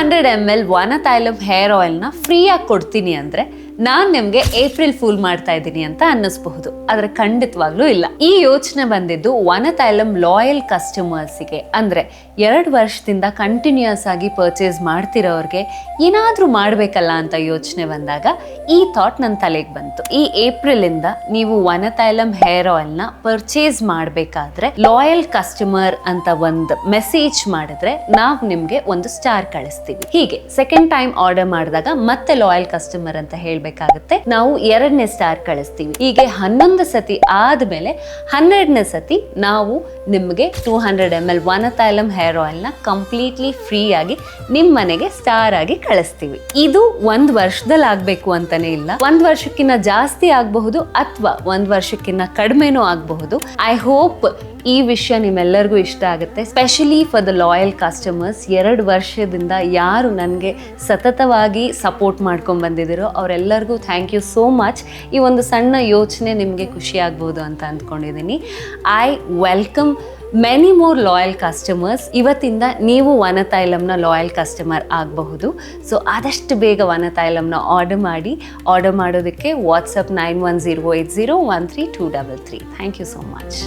200 ml ವನತೈಲಮ್ hair ಆಯಿಲ್ನ ಫ್ರೀಯಾಗಿ ಕೊಡ್ತೀನಿ ಅಂದರೆ ನಾನು ನಿಮಗೆ ಏಪ್ರಿಲ್ ಫೂಲ್ ಮಾಡ್ತಾ ಇದ್ದೀನಿ ಅಂತ ಅನ್ನಿಸ್ಬಹುದು, ಆದರೆ ಖಂಡಿತವಾಗ್ಲೂ ಇಲ್ಲ. ಈ ಯೋಚನೆ ಬಂದಿದ್ದು ವನತೈಲಮ್ ಲಾಯಲ್ ಕಸ್ಟಮರ್ಸಿಗೆ, ಅಂದರೆ 2 ವರ್ಷದಿಂದ ಕಂಟಿನ್ಯೂಸ್ ಆಗಿ ಪರ್ಚೇಸ್ ಮಾಡ್ತಿರೋರಿಗೆ ಏನಾದರೂ ಮಾಡಬೇಕಲ್ಲ ಅಂತ ಯೋಚನೆ ಬಂದಾಗ ಈ ಥಾಟ್ ನನ್ನ ತಲೆಗೆ ಬಂತು. ಈ ಏಪ್ರಿಲಿಂದ ನೀವು ವನತೈಲಮ್ ಹೇರ್ ಆಯಿಲ್ನ ಪರ್ಚೇಸ್ ಮಾಡಬೇಕಾದ್ರೆ ಲಾಯಲ್ ಕಸ್ಟಮರ್ ಅಂತ ಒಂದು ಮೆಸೇಜ್ ಮಾಡಿದ್ರೆ ನಾವು ನಿಮಗೆ ಒಂದು ಸ್ಟಾರ್ ಕಳಿಸ್ತೀವಿ. ಹೀಗೆ ಸೆಕೆಂಡ್ ಟೈಮ್ ಆರ್ಡರ್ ಮಾಡಿದಾಗ ಮತ್ತೆ ಲಾಯಲ್ ಕಸ್ಟಮರ್ ಅಂತ ಬೇಕಾಗುತ್ತೆ, ನಾವು 2ನೇ ಸ್ಟಾರ್ ಕಳಿಸ್ತೀವಿ. ಹೀಗೆ 11 ಸತಿ ಆದ್ಮೇಲೆ 12ನೇ ಸತಿ ನಾವು ನಿಮಗೆ 200 ml ವನತೈಲಮ್ ಹೇರ್ ಆಯಿಲ್ ನ ಕಂಪ್ಲೀಟ್ಲಿ ಫ್ರೀ ಆಗಿ ನಿಮ್ಮ ಮನೆಗೆ ಸ್ಟಾರ್ ಆಗಿ ಕಳಿಸ್ತೀವಿ. ಇದು 1 ವರ್ಷದಲ್ಲಿ ಆಗ್ಬೇಕು ಅಂತಾನೆ ಇಲ್ಲ, 1 ವರ್ಷಕ್ಕಿಂತ ಜಾಸ್ತಿ ಆಗಬಹುದು ಅಥವಾ 1 ವರ್ಷಕ್ಕಿಂತ ಕಡಿಮೆನೂ ಆಗಬಹುದು. ಐ ಹೋಪ್ ಈ ವಿಷಯ ನಿಮ್ಮೆಲ್ಲರಿಗೂ ಇಷ್ಟ ಆಗುತ್ತೆ, specially for the loyal customers. 2 ವರ್ಷದಿಂದ ಯಾರು ನನಗೆ ಸತತವಾಗಿ ಸಪೋರ್ಟ್ ಮಾಡ್ಕೊಂಡು ಬಂದಿದ್ದೀರೋ ಅವರೆಲ್ಲರಿಗೂ ಥ್ಯಾಂಕ್ ಯು ಸೋ ಮಚ್. ಈ ಒಂದು ಸಣ್ಣ ಯೋಚನೆ ನಿಮಗೆ ಖುಷಿ ಆಗ್ಬೋದು ಅಂತ ಅಂದ್ಕೊಂಡಿದ್ದೀನಿ. I welcome many more loyal customers. ಇವತ್ತಿಂದ ನೀವು ವನತೈಲಮ್ನ ಲಾಯಲ್ ಕಸ್ಟಮರ್ ಆಗಬಹುದು. ಸೊ ಆದಷ್ಟು ಬೇಗ ವನತೈಲಮ್ನ ಆರ್ಡರ್ ಮಾಡೋದಕ್ಕೆ WhatsApp 9108013233. Thank you so much.